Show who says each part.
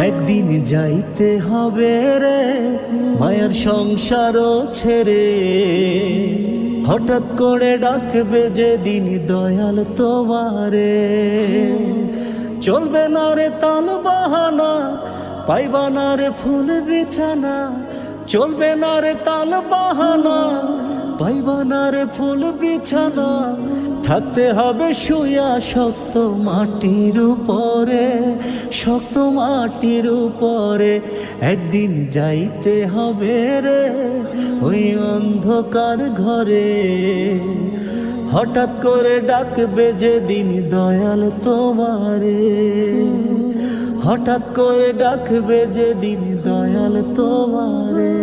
Speaker 1: একদিন যাইতে হবে রে মায়ের সংসারও ছেড়ে, হঠাৎ করে ডাকবে যেদিন দয়াল তোমারে। চলবে না রে তাল বাহানা, পাইবা না রে ফুল বিছানা। চলবে না রে তাল বাহানা, পাইবা না রে ফুল বিছানা। থাকতে হবে শুয়া শক্ত মাটির উপরে, শক্ত মাটির উপরে। একদিন যাইতে হবে রে ওই অন্ধকার ঘরে, হঠাৎ করে ডাকবে যেদিন দয়াল তোমারে। হঠাৎ করে ডাকবে যেদিন দয়াল তোমারে।